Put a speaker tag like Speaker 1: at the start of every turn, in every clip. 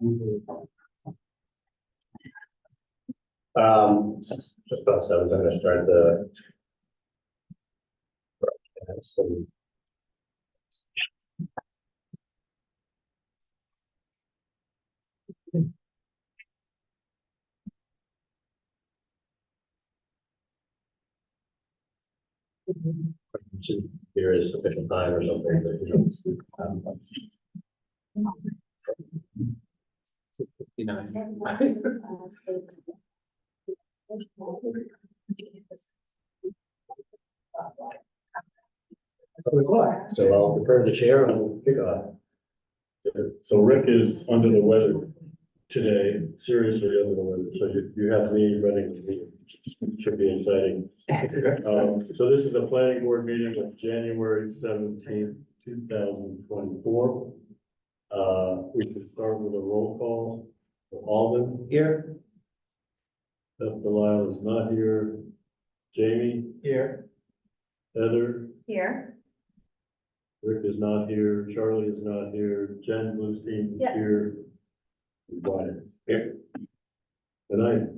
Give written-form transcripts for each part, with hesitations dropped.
Speaker 1: Just about 7, I'm gonna start the broadcast and there is sufficient time or something that, so I'll defer the chair and we'll kick off.
Speaker 2: So Rick is under the weather today, seriously under the weather, so you have me running the meeting. Should be exciting. So this is the planning board meeting of January 17th, 2024. We can start with a roll call. Alden
Speaker 1: Here.
Speaker 2: Beth Delisle is not here. Jamie
Speaker 1: Here.
Speaker 2: Heather.
Speaker 3: Here.
Speaker 2: Rick is not here, Charlie is not here, Jen Bluestein is
Speaker 3: Yeah.
Speaker 2: here. And Brian is here. Good night.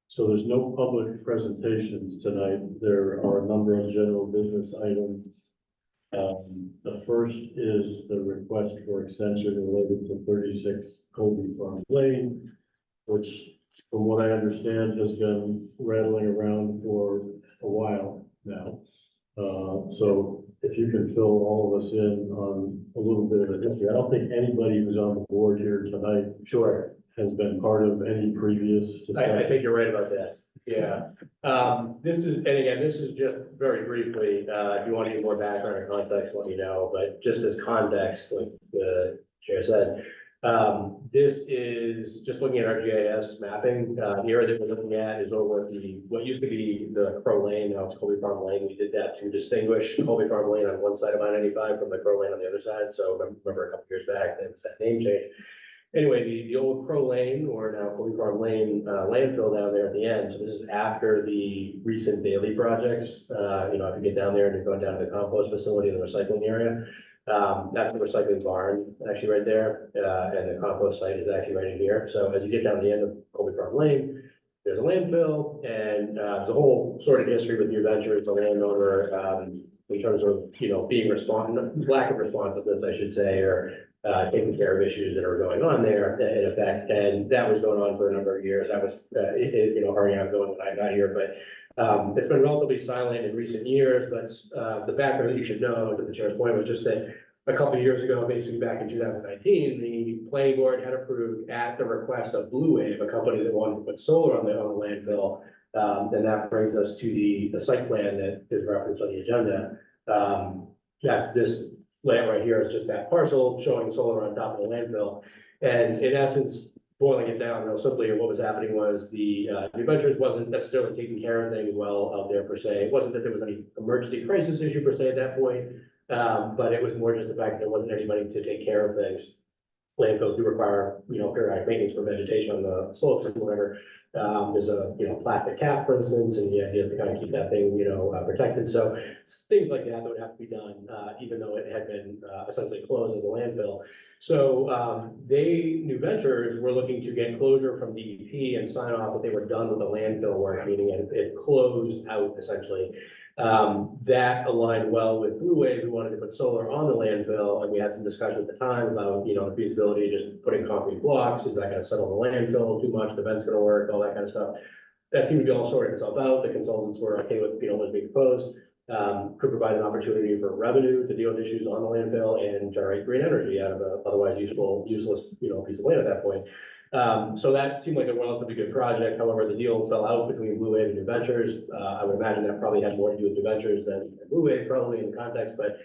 Speaker 2: So there's no public presentations tonight. There are a number of general business items. The first is the request for extension related to 36 Colby Farm Lane, which, from what I understand, has been rattling around for a while now. So if you can fill all of us in on a little bit of the history. I don't think anybody who's on the board here tonight
Speaker 1: Sure.
Speaker 2: has been part of any previous
Speaker 1: I
Speaker 2: discussion.
Speaker 1: think you're right about this. Yeah. This is, and again, this is just very briefly, if you want to get more background or context, let me know, but just as context, like the chair said, this is just looking at our GIS mapping. The area that we're looking at is over at what used to be the Crow Lane, now it's Colby Farm Lane. We did that to distinguish Colby Farm Lane on one side of I-95 from the Crow Lane on the other side. So remember a couple years back, there was that name change. Anyway, the old Crow Lane, or now Colby Farm Lane, landfill down there at the end. So this is after the recent daily projects. You know, if you get down there and you're going down to the compost facility and the recycling area, that's the recycling barn actually right there. And the compost site is actually right in here. So as you get down the end of Colby Farm Lane, there's a landfill, and there's a whole sort of history with New Ventures, the landowner, in terms of, you know, being lack of responsiveness, I should say, or taking care of issues that are going on there in effect. And that was going on for a number of years. That was, you know, already ongoing when I got here, but it's been relatively silent in recent years. But the background that you should know, to the chair's point, was just that a couple of years ago, basically back in 2019, the planning board had approved, at the request of Blue Wave, a company that wanted to put solar on the landfill. And that brings us to the site plan that is referenced on the agenda. That's this land right here, is just that parcel showing solar on top of the landfill. And in essence, boiling it down real simply, what was happening was the New Ventures wasn't necessarily taking care of things well out there per se. It wasn't that there was any emergency crisis issue per se at that point, but it was more just the fact that there wasn't anybody to take care of things. Landfills do require, you know, periodic maintenance for vegetation on the slopes and whatever. There's a, you know, plastic cap, for instance, and you have to kind of keep that thing, you know, protected. So things like that would have to be done, even though it had been essentially closed as a landfill. So New Ventures were looking to get closure from DEP and sign off that they were done with the landfill work, meaning it closed out essentially. That aligned well with Blue Wave, who wanted to put solar on the landfill, and we had some discussion at the time about, you know, the feasibility of just putting concrete blocks. Is that going to settle the landfill too much? The vent's going to work, all that kind of stuff. That seemed to be all sorting itself out. The consultants were okay with, you know, what's being proposed. Could provide an opportunity for revenue to deal with issues on the landfill and generate green energy out of a otherwise useless, you know, piece of land at that point. So that seemed like a relatively good project. However, the deal fell out between Blue Wave and New Ventures. I would imagine that probably had more to do with New Ventures than Blue Wave, probably in the context, but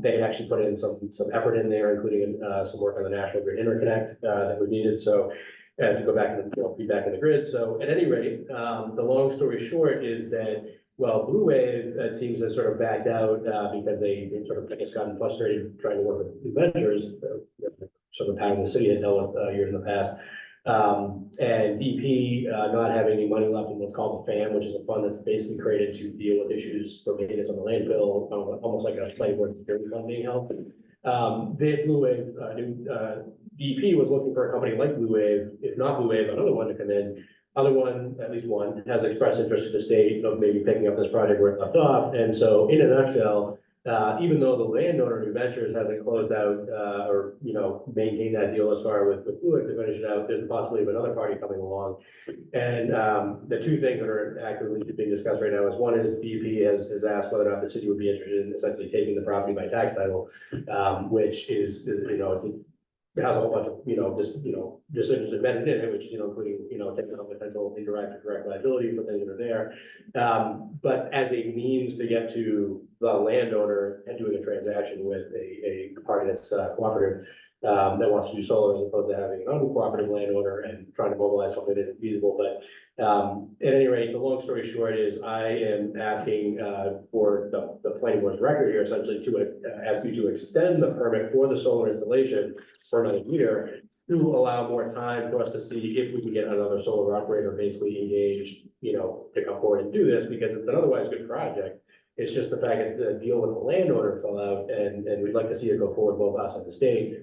Speaker 1: they had actually put in some effort in there, including some work on the National Grid Interconnect that was needed. So to go back and, you know, be back in the grid. So at any rate, the long story short is that, well, Blue Wave, it seems, has sort of backed out because they sort of, I guess, gotten frustrated trying to work with New Ventures, sort of pattern the city had dealt with years in the past. And DP not having any money left in what's called the FAM, which is a fund that's basically created to deal with issues for maintenance on the landfill, almost like a planning board security fund being held. Blue Wave, DEP was looking for a company like Blue Wave, if not Blue Wave, another one to come in. Other one, at least one, has expressed interest to the state of maybe picking up this project where it left off. And so in a nutshell, even though the landowner, New Ventures, hasn't closed out, or, maintained that deal as far with Blue Wave to finish it out, there's the possibility of another party coming along. And, the two things that are actively being discussed right now is one is DEP has asked whether or not the city would be interested in essentially taking the property by tax title, which is, it has a whole bunch of, decisions embedded in it, which, including, taking on potential indirect or direct liability for things that are there. But as a means to get to the landowner and doing a transaction with a party that's cooperative, that wants to do solar as opposed to having an uncooperative landowner and trying to mobilize something that isn't feasible. But at any rate, the long story short is I am asking for the planning board's record here, essentially to ask you to extend the permit for the solar installation for another year to allow more time for us to see if we can get another solar operator basically engaged, to come forward and do this, because it's an otherwise good project. It's just the fact that the deal with the landowner fell out, and we'd like to see it go forward, both us and the state,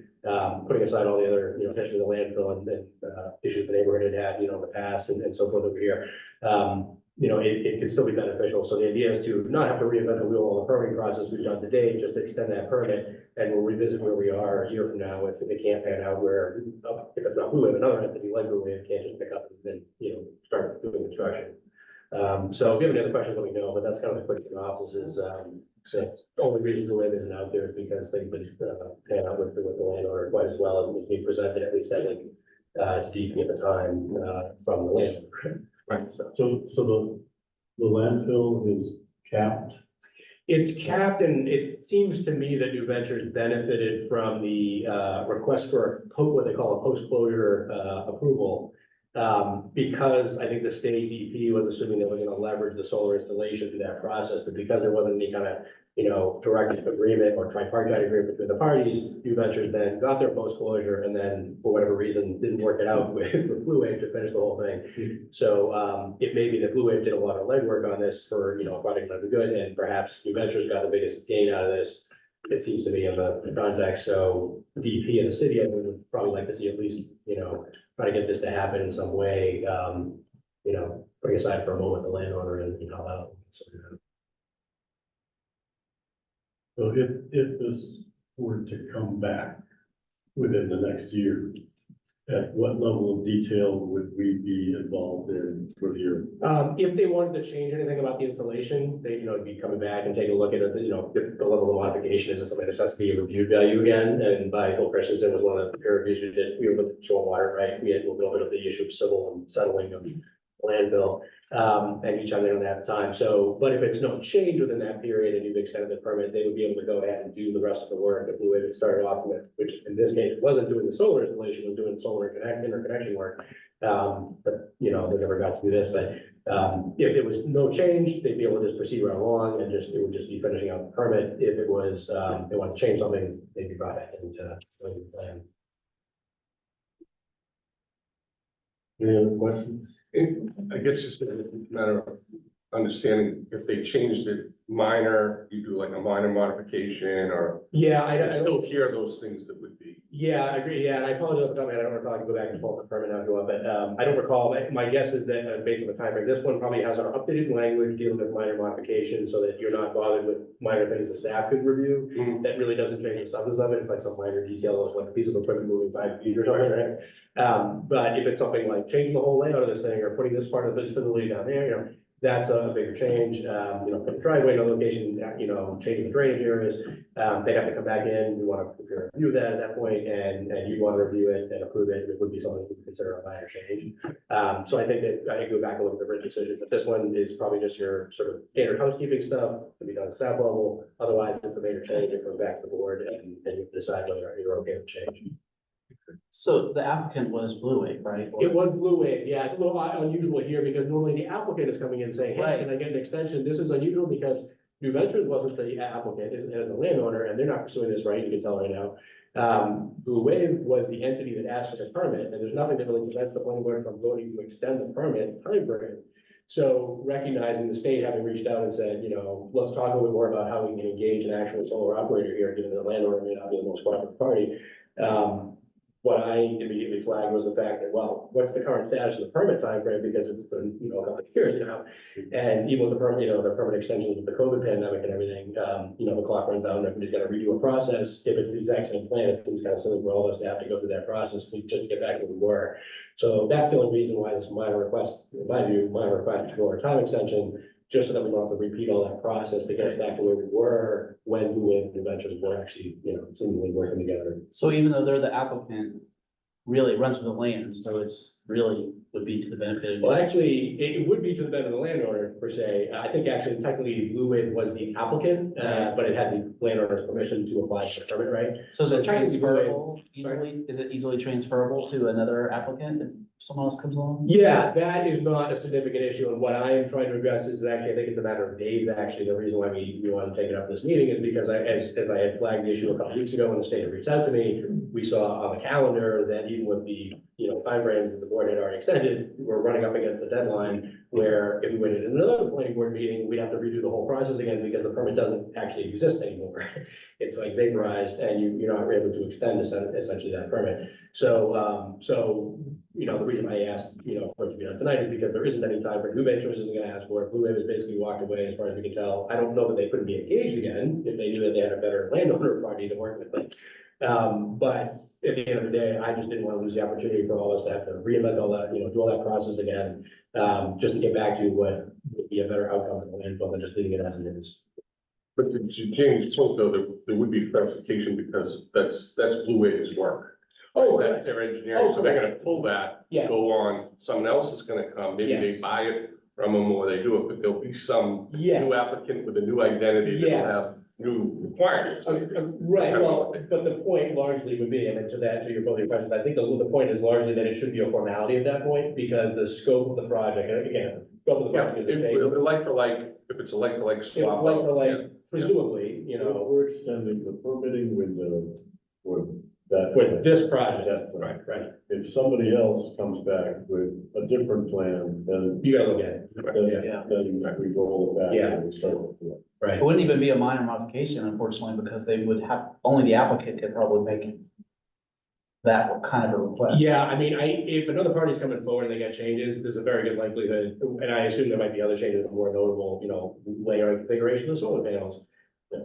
Speaker 1: putting aside all the other, history of the landfill and issues the neighborhood had, in the past and so forth over here. It can still be beneficial. So the idea is to not have to reinvent the wheel on the permitting process we've done today, just extend that permit, and we'll revisit where we are a year from now if it can't pan out where, if it's not Blue Wave, another entity like Blue Wave can't just pick up and then, start doing construction. So if you have any other questions, let me know, but that's kind of the quick synopsis is, so the only reason Blue Wave isn't out there is because they've been, pan out with the landowner quite as well as was being presented, at least I think, to DEP at the time, from the landowner.
Speaker 2: Right. So the landfill is capped?
Speaker 1: It's capped, and it seems to me that New Ventures benefited from the, request for what they call a post-closure, approval. Because I think the state DEP was assuming they were gonna leverage the solar installation through that process, but because there wasn't any kind of, direct agreement or tripartite agreement between the parties, New Ventures then got their post-closure and then, for whatever reason, didn't work it out with Blue Wave to finish the whole thing. So, it may be that Blue Wave did a lot of legwork on this for, a project that would be good, and perhaps New Ventures got the biggest gain out of this. It seems to me in the context, so DEP and the city, I would probably like to see at least, try to get this to happen in some way, putting aside for a moment the landowner and how that.
Speaker 2: So if this were to come back within the next year, at what level of detail would we be involved in for the year?
Speaker 1: If they wanted to change anything about the installation, they, be coming back and taking a look at it, if the level of modification is something that has to be reviewed value again. And by Bill Christensen was one of the peer reviews we did. We were with stormwater, right? We had a little bit of the issue of civil and settling of landfill, and each on their own at the time. So, but if it's no change within that period and you've extended the permit, they would be able to go ahead and do the rest of the work that Blue Wave had started off with, which in this case wasn't doing the solar installation, was doing solar interconnection work. But they never got to do this. But if it was no change, they'd be able to just proceed right along and it would just be finishing out the permit. If it was they want to change something, they'd be brought back into the plan.
Speaker 2: Any other questions?
Speaker 3: I guess it's a matter of understanding if they changed it minor, you do like a minor modification or.
Speaker 1: Yeah,
Speaker 3: I still hear those things that would be.
Speaker 1: Yeah, I agree. Yeah, and I apologize for talking. I don't recall. I can go back and pull up the permit now if you want, but I don't recall. My guess is that based on the time frame, this one probably has our updated language dealing with minor modifications, so that you're not bothered with minor things the staff could review. That really doesn't change the substance of it. It's like some minor detail of like a piece of equipment moving 5 feet or something, right? But if it's something like changing the whole layout of this thing or putting this part of the facility down there, that's a bigger change. Put the driveway in a location, changing the drainage areas. They'd have to come back in. We want to review that at that point, and you'd want to review it and approve it. It would be something we would consider a minor change. So I think that I could go back and look at the written decision, but this one is probably just your sort of standard housekeeping stuff to be done at staff level. Otherwise, it's a major change. It goes back to the board, and you decide whether you're okay with change.
Speaker 4: So the applicant was Blue Wave, right?
Speaker 1: It was Blue Wave, yeah, it's a little unusual here because normally the applicant is coming in saying, hey,
Speaker 4: Right.
Speaker 1: can I get an extension? This is unusual because New Ventures wasn't the applicant as a landowner, and they're not pursuing this, right? You can tell right now. Blue Wave was the entity that asked for the permit, and there's nothing that really prevents the planning board from voting to extend the permit timeframe. So recognizing the state having reached out and said, let's talk a little bit more about how we can engage an actual solar operator here, given the landowner may not be the most cooperative party. What I immediately flagged was the fact that, well, what's the current status of the permit timeframe? Because it's been, a couple of years now. And even with the permit, the permit extensions with the COVID pandemic and everything, the clock runs out and everybody's got to redo a process. If it's the exact same plan, it seems kind of silly for all of us to have to go through that process to just get back to where we were. So that's the only reason why this minor request, in my view, minor request for a time extension, just so that we don't have to repeat all that process to get us back to where we were when Blue Wave New Ventures were actually, seemingly working together.
Speaker 4: So even though they're the applicant, really it runs with the land, so it's really would be to the benefit of.
Speaker 1: Well, actually, it would be to the benefit of the landowner per se. I think actually technically Blue Wave was the applicant, but it had the landowner's permission to apply for the permit, right?
Speaker 4: So is
Speaker 1: So
Speaker 4: it
Speaker 1: technically,
Speaker 4: transferable easily? Is it easily transferable to another applicant if someone else comes along?
Speaker 1: Yeah, that is not a significant issue, and what I am trying to address is actually, I think it's a matter of days, actually, the reason why we want to take it up this meeting is because as I had flagged the issue a couple weeks ago when the state had reached out to me, we saw on the calendar that even with the, timeframes that the board had already extended, we're running up against the deadline where if we waited another planning board meeting, we'd have to redo the whole process again because the permit doesn't actually exist anymore. It's like vaporized and you're not able to extend essentially that permit. So, the reason I asked, for it to be done tonight is because there isn't any time for New Ventures isn't gonna ask for it. Blue Wave has basically walked away as far as we can tell. I don't know that they couldn't be engaged again if they knew that they had a better landowner party to work with them. But at the end of the day, I just didn't want to lose the opportunity for all of us to have to reinvent all that, do all that process again, just to get back to what would be a better outcome for the landfill than just leaving it as it is.
Speaker 3: But to James' point though, there would be clarification because that's Blue Wave's work.
Speaker 1: Oh,
Speaker 3: That's their engineering, so they're gonna pull that,
Speaker 1: Yeah.
Speaker 3: go on, someone else is gonna come, maybe they
Speaker 1: Yes.
Speaker 3: buy it from them or they do it, but there'll be some
Speaker 1: Yes.
Speaker 3: new applicant with a new identity that'll
Speaker 1: Yes.
Speaker 3: have new requirements.
Speaker 1: Right, well, but the point largely would be, and to that, to your both your questions, I think the point is largely that it should be a formality at that point, because the scope of the project, and again, scope of the
Speaker 3: Yeah,
Speaker 1: project is
Speaker 3: if,
Speaker 1: the same.
Speaker 3: like for like, if it's a like for like
Speaker 1: Like
Speaker 3: swap.
Speaker 1: for like,
Speaker 3: yeah.
Speaker 1: presumably,
Speaker 2: We're extending the permitting window for that.
Speaker 1: with this project,
Speaker 2: That,
Speaker 1: right,
Speaker 2: if somebody else comes back with a different plan, then,
Speaker 1: you gotta look at it,
Speaker 4: Yeah.
Speaker 2: then we roll it back
Speaker 1: Yeah.
Speaker 2: and we start. with it.
Speaker 1: right?
Speaker 4: It wouldn't even be a minor modification, unfortunately, because they would have, only the applicant could probably make that kind of a request.
Speaker 1: Yeah, I mean, if another party's coming forward and they got changes, there's a very good likelihood, and I assume there might be other changes, more notable, layer configuration of solar panels.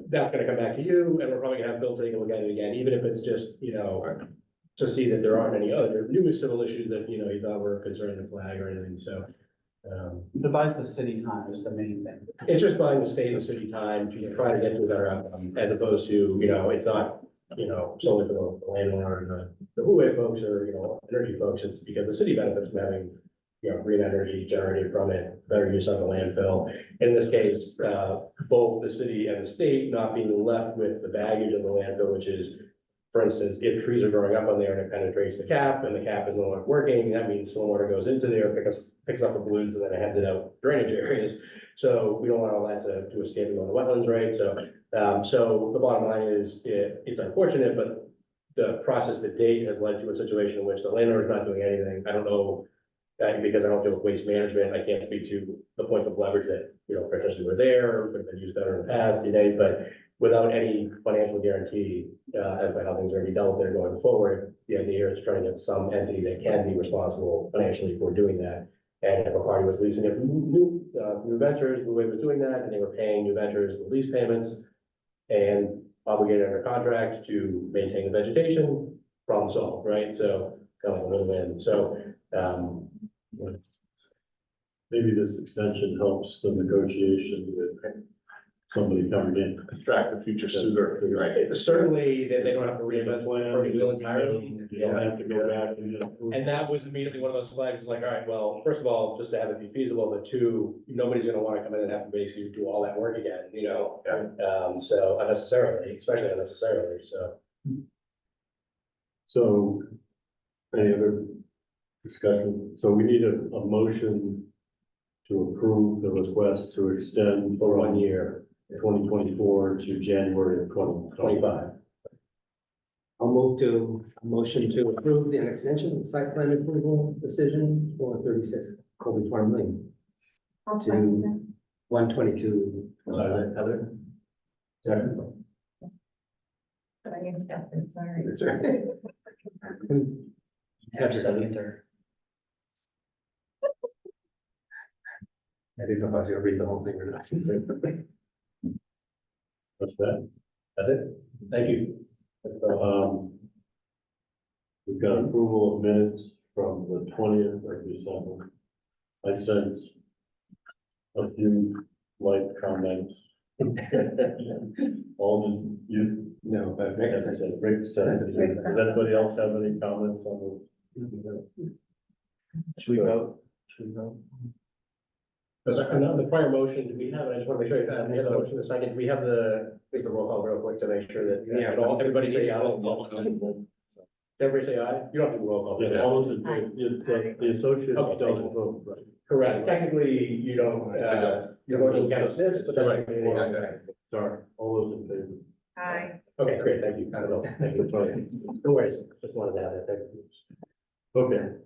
Speaker 1: That's gonna come back to you, and we're probably gonna have Bill take a look at it again, even if it's just, to see that there aren't any other new civil issues that, you thought were concerning the flag or anything, so.
Speaker 4: It buys the city time is the main thing.
Speaker 1: It's just buying the state and the city time to try to get to a better outcome, as opposed to, it's not, solely for the landowner and the Blue Wave folks or, energy folks, it's because the city benefits from having, green energy generated from it, better use of the landfill. In this case, both the city and the state not being left with the baggage of the landfill, which is, for instance, if trees are growing up on there and it penetrates the cap and the cap is no longer working, that means stormwater goes into there, picks up the balloons and then it heads it out drainage areas. So we don't want all that to escape and go to wetlands, right? So the bottom line is, it's unfortunate, but the process to date has led to a situation in which the landowner is not doing anything. I don't know, because I don't deal with waste management, I can't speak to the point of leverage that, potentially were there, could have been used better in the past, but without any financial guarantee, as to how things are gonna be dealt there going forward, the idea is trying to get some entity that can be responsible financially for doing that. And if a party was leasing it from New Ventures, the way it was doing that, and they were paying New Ventures the lease payments and obligated under contract to maintain the vegetation, problem solved, right? So kind of like a win-win. So,
Speaker 2: Maybe this extension helps the negotiation with somebody coming in.
Speaker 3: Attract the future suitor, right?
Speaker 1: certainly, they don't have to
Speaker 2: There's a
Speaker 1: reinvent the
Speaker 2: plan,
Speaker 1: permit wheel entirely.
Speaker 2: you don't have to go back and.
Speaker 1: And that was immediately one of those flags, like, all right, well, first of all, just to have it be feasible, but two, nobody's gonna wanna come in and have to basically do all that work again, so unnecessarily, especially unnecessarily, so.
Speaker 2: So, any other discussion? So we need a motion to approve the request to extend
Speaker 1: For 1 year,
Speaker 2: 2024 to January of 2025.
Speaker 5: I'll move to a motion to approve the extension of the site plan approval decision for 36 Colby Farm Lane.
Speaker 6: I'll
Speaker 5: to
Speaker 6: second that.
Speaker 5: 122.
Speaker 1: Heather?
Speaker 3: Second.
Speaker 6: But I need to get it, sorry.
Speaker 3: It's all right.
Speaker 4: Have seconder.
Speaker 3: I didn't know if I was gonna read the whole thing or not.
Speaker 2: What's that?
Speaker 1: That's it? Thank you.
Speaker 2: We've got approval of minutes from the 20th of December. I sent a few light comments. All you,
Speaker 3: No, but
Speaker 2: as I said, Rick said, does anybody else have any comments on the?
Speaker 4: Should we vote? Should we vote?
Speaker 1: Because on the prior motion, do we have, I just want to make sure, we have the motion in a second, we have the roll call real quick to make sure that,
Speaker 3: Yeah.
Speaker 1: everybody say aye. Everybody say aye, you don't have to roll call.
Speaker 2: Yeah, all those in favor, the associates
Speaker 1: Okay, thank
Speaker 2: don't vote, right?
Speaker 1: Correct, technically, you don't, your vote doesn't count as this, but that's.
Speaker 2: Right. Sorry, all those in favor.
Speaker 6: Hi.
Speaker 1: Okay, great, thank you. I don't know, thank you, sorry. No worries, just wanted to have that, thank you.
Speaker 2: Okay,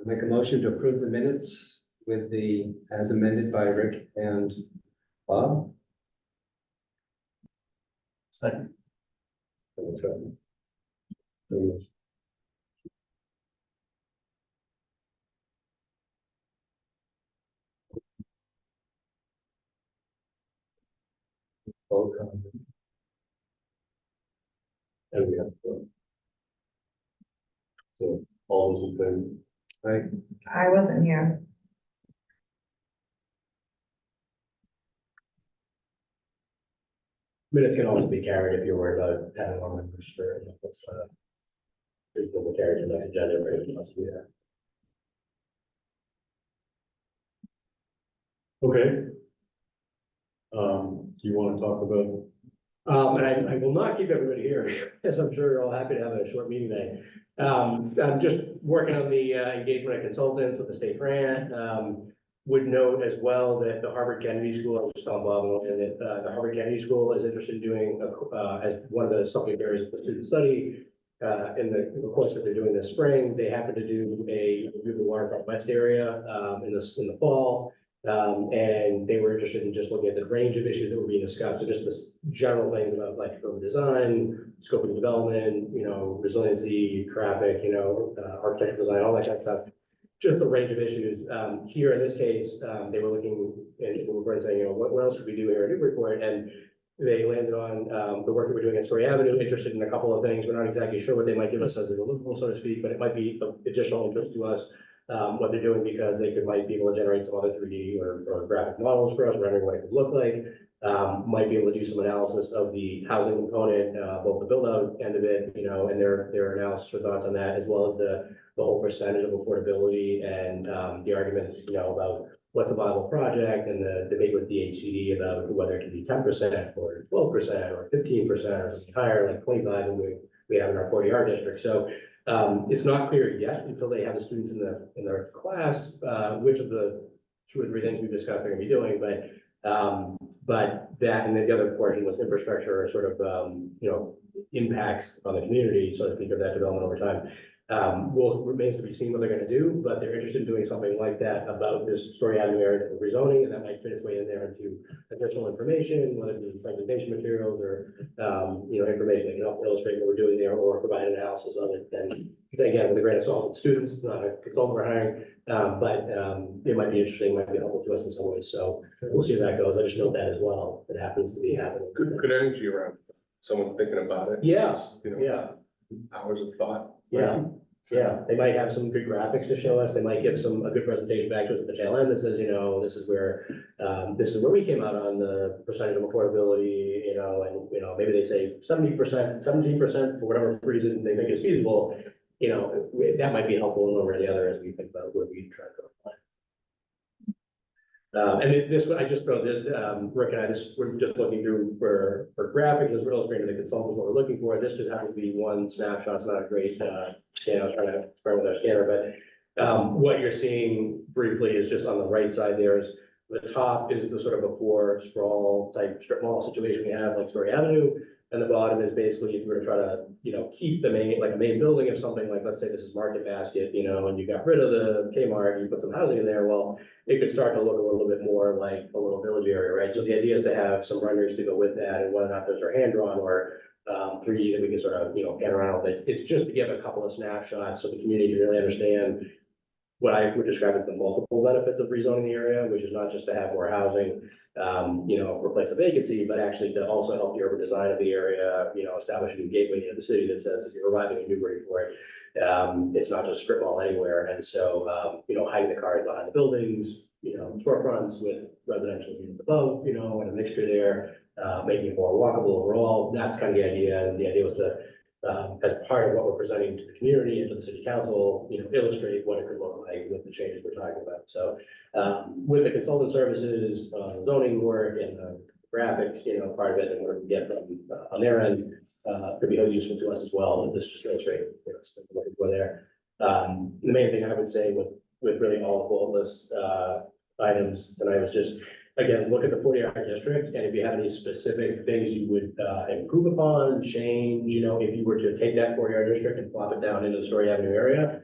Speaker 5: Make a motion to approve the minutes with the, as amended by Rick and Bob.
Speaker 4: Second.
Speaker 2: and we have. So, all those in favor.
Speaker 5: Right,
Speaker 6: I wasn't here.
Speaker 1: Minutes can also be carried if you're worried about having more members for, that's, the carriage and next agenda, or anything else to do that.
Speaker 2: Okay. Do you want to talk about?
Speaker 1: And I will not keep everybody here, as I'm sure you're all happy to have a short meeting today. I'm just working on the engagement of consultants with the state grant. Would note as well that the Harvard Kennedy School, I was just on Bob, and that the Harvard Kennedy School is interested in doing, as one of the subject areas of the student study, in the course that they're doing this spring. They happen to do the Waterfront West area in the fall. And they were interested in just looking at the range of issues that were being discussed, so just this general things about like urban design, scope of development, resiliency, traffic, architectural design, all that kind of stuff. Just a range of issues. Here in this case, they were looking and we were saying, what else could we do here in Newburyport? And they landed on the work that we're doing at Story Avenue, interested in a couple of things. We're not exactly sure what they might give us as a deliverable, so to speak, but it might be of additional interest to us. What they're doing, because they might be able to generate some other 3D or graphic models for us, rendering what it could look like. Might be able to do some analysis of the housing component, both the build out end of it, and their analysis or thoughts on that, as well as the whole percentage of affordability and the argument, about what's a viable project, and the debate with DHCD about whether it can be 10% or 12% or 15% or higher, like 25, and we have in our 40R district. So it's not clear yet until they have the students in their class, which of the 2 or 3 things we discussed they're gonna be doing, but that, and then the other portion was infrastructure, sort of, impacts on the community, so to speak, of that development over time. Remains to be seen what they're gonna do, but they're interested in doing something like that about this Story Avenue area that we're rezoning, and that might fit its way in there into additional information, whether it be presentation materials or, information that can help illustrate what we're doing there, or provide an analysis of it. And again, with a grain of salt, with students, it's not a consultant we're hiring, but it might be interesting, might be helpful to us in some ways. So we'll see how that goes. I just note that as well. It happens to be happening.
Speaker 3: Good energy around someone thinking about it.
Speaker 1: Yeah,
Speaker 3: You know,
Speaker 1: yeah.
Speaker 3: hours of thought.
Speaker 1: Yeah, yeah, they might have some good graphics to show us, they might give a good presentation back to us at the tail end that says, this is where we came out on the percentage of affordability, and, maybe they say 70%, 17% for whatever reason they think is feasible. That might be helpful in one way or the other as we think about where we try to go. And this one, I just throw this, Rick and I we're just looking through for graphics as we're illustrating the consultants what we're looking for. This just happens to be one snapshot. It's not a great scan. I was trying to experiment with our scanner, but what you're seeing briefly is just on the right side. There's the top is the sort of before sprawl type strip mall situation we have, like Story Avenue. And the bottom is basically if you were to try to, keep the main, like a main building of something, like, let's say this is Market Basket, and you got rid of the Kmart, you put some housing in there, well, it could start to look a little bit more like a little village area, right? So the idea is to have some renders to go with that, and whether or not those are hand drawn or 3D that we can sort of, pan around, but it's just to give a couple of snapshots so the community can really understand what I would describe as the multiple benefits of rezoning the area, which is not just to have more housing, replace a vacancy, but actually to also help the urban design of the area, establish a new gateway into the city that says you're arriving in Newburyport. It's not just strip mall anywhere. And so, hiding the cars behind the buildings, storefronts with residential units above, and a mixture there, making it more walkable overall. That's kind of the idea. And the idea was to, as part of what we're presenting to the community and to the city council, illustrate what it could look like with the changes we're talking about. So, with the consultant services, zoning work and graphics, part of it and what we get from on their end, could be really useful to us as well. And this just illustrate, stuff we're looking for there. The main thing I would say with really all the bullet list items tonight was just, again, look at the 40-hour district, and if you have any specific things you would improve upon, change, if you were to take that 40-hour district and plop it down into the Story Avenue area,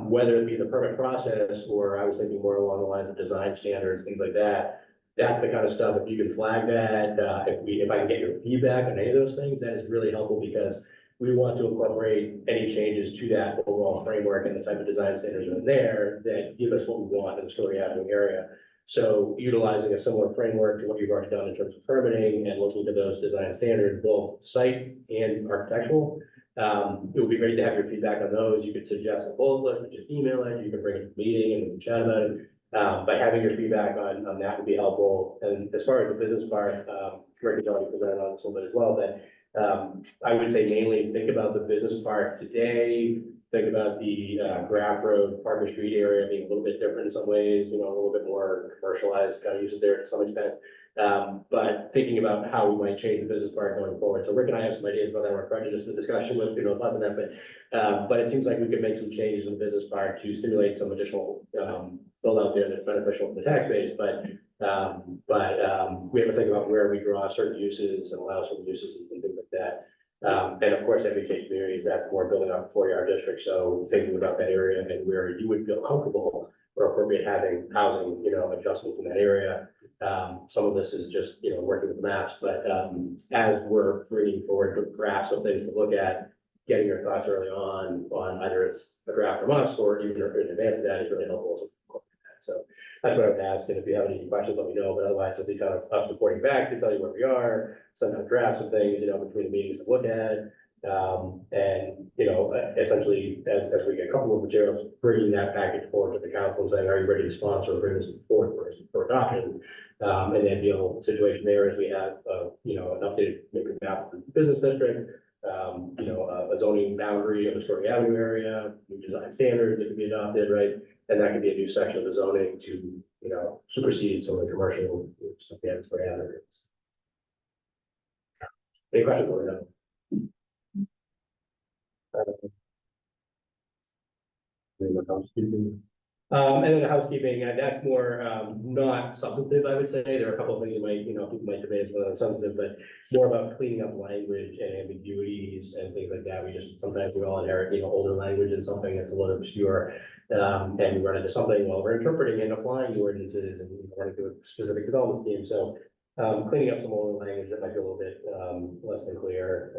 Speaker 1: whether it be the permit process, or I was thinking more along the lines of design standards, things like that. That's the kind of stuff, if you can flag that, if I can get your feedback on any of those things, that is really helpful, because we want to incorporate any changes to that overall framework and the type of design standards in there that give us what we want in the Story Avenue area. So utilizing a similar framework to what you've already done in terms of permitting and looking to those design standards, both site and architectural. It would be great to have your feedback on those. You could suggest a bullet list and just email it. You can bring it to the meeting and we can chat about it. But having your feedback on that would be helpful. And as far as the business part, Rick has already presented on this a little bit as well, but I would say mainly think about the business part today. Think about the Graph Road, Parker Street area being a little bit different in some ways, a little bit more commercialized kind of uses there to some extent. But thinking about how we might change the business part going forward. So Rick and I have some ideas about that. We're prejudiced the discussion with, thoughts on that, but it seems like we could make some changes in the business part to stimulate some additional build out there that's beneficial to the tax base. But we have to think about where we draw certain uses and allow certain uses and things like that. And of course, MBTA communities, that's more building up 40-hour district. So thinking about that area and where you would feel comfortable or appropriate having housing, adjustments in that area. Some of this is just, working with the maps, but as we're bringing forward graphs of things to look at, getting your thoughts early on either it's a draft from us or even in advance of that is really helpful. So that's what I would ask. And if you have any questions, let me know. But otherwise, it'll be kind of us reporting back to tell you where we are, send out drafts of things, between the meetings to look at. And, essentially, as we get comfortable with materials, bringing that package forward to the council and saying, are you ready to sponsor or bring this forward for adoption? And the ideal situation there is we have, an updated maybe map of the business district, a zoning boundary of the Story Avenue area, new design standards that can be adopted, right? And that could be a new section of the zoning to, supersede some of the commercial stuff we have in Story Avenue. Any questions? Or no?
Speaker 2: Housekeeping.
Speaker 1: And then the housekeeping, that's more not substantive, I would say. There are a couple of things you might, people might debate as whether it's substantive, but more about cleaning up language and ambiguities and things like that. Sometimes we all inherit, older language in something that's a little obscure. And we run into something while we're interpreting and applying the ordinances and running through a specific development scheme. So cleaning up some older language that might be a little bit less than clear,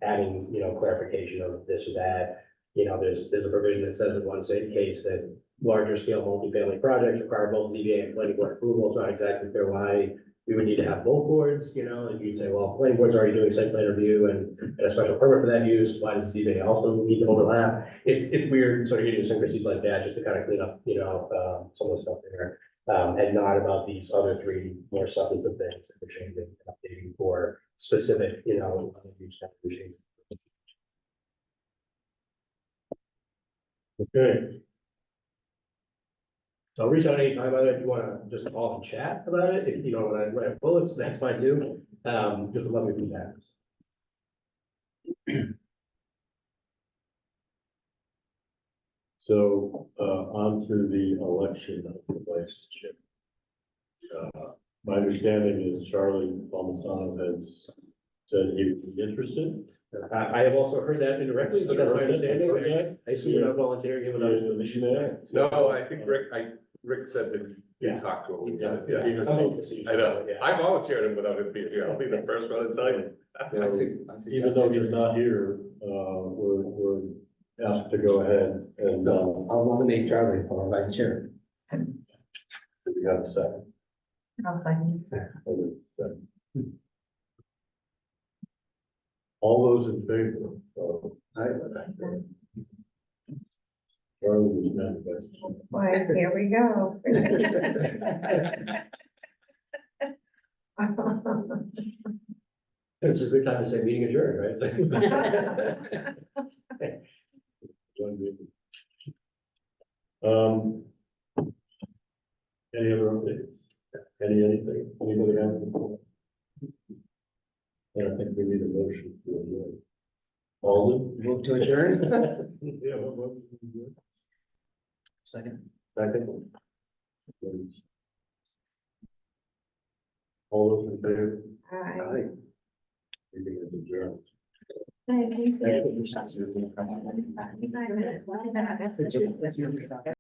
Speaker 1: adding, clarification of this or that. There's a provision that says in one case that larger scale multifamily projects require both ZBA and planning board approval. It's not exactly clear why we would need to have both boards, and you'd say, well, planning board's already doing site plan review and a special permit for that use. Why does ZBA also need to overlap? It's weird sort of idiosyncrasies like that, just to kind of clean up, some of the stuff there. And not about these other three more substantive things that we're changing, updating for specific, use change.
Speaker 2: Okay,
Speaker 1: So I'll reach out anytime about it. If you want to just call and chat about it, if you don't want to write bullets, that's fine too. Just would love your feedback.
Speaker 2: so on to the election of the vice chair. My understanding is Charlie Palmisano has said he would be interested.
Speaker 1: I have also heard that indirectly, but that's my understanding. I assume you're not volunteering him another position.
Speaker 3: No, I think Rick said that you
Speaker 1: Yeah.
Speaker 3: talked to him.
Speaker 1: Yeah.
Speaker 3: I know,
Speaker 1: Yeah.
Speaker 3: I volunteered him without him being here, I'll be the first one to tell you.
Speaker 2: Even though he's not here, we're asked to go ahead and,
Speaker 5: So I'll nominate Charlie for vice chair.
Speaker 2: we have a second.
Speaker 6: I'll second.
Speaker 2: All those in favor of Charlie was manifest.
Speaker 6: Why, here we go.
Speaker 1: It's a good time to say meeting adjourned, right?
Speaker 2: Any other updates? Anything? Anybody have? I think we need a motion to adjourn. Alden?
Speaker 5: Move to adjourn?
Speaker 2: Yeah, what motion to adjourn?
Speaker 4: Second.
Speaker 2: Second. Please. All those in favor?
Speaker 6: Hi.
Speaker 2: Meeting is adjourned.
Speaker 6: Thank you.
Speaker 4: Thank you.
Speaker 6: Bye.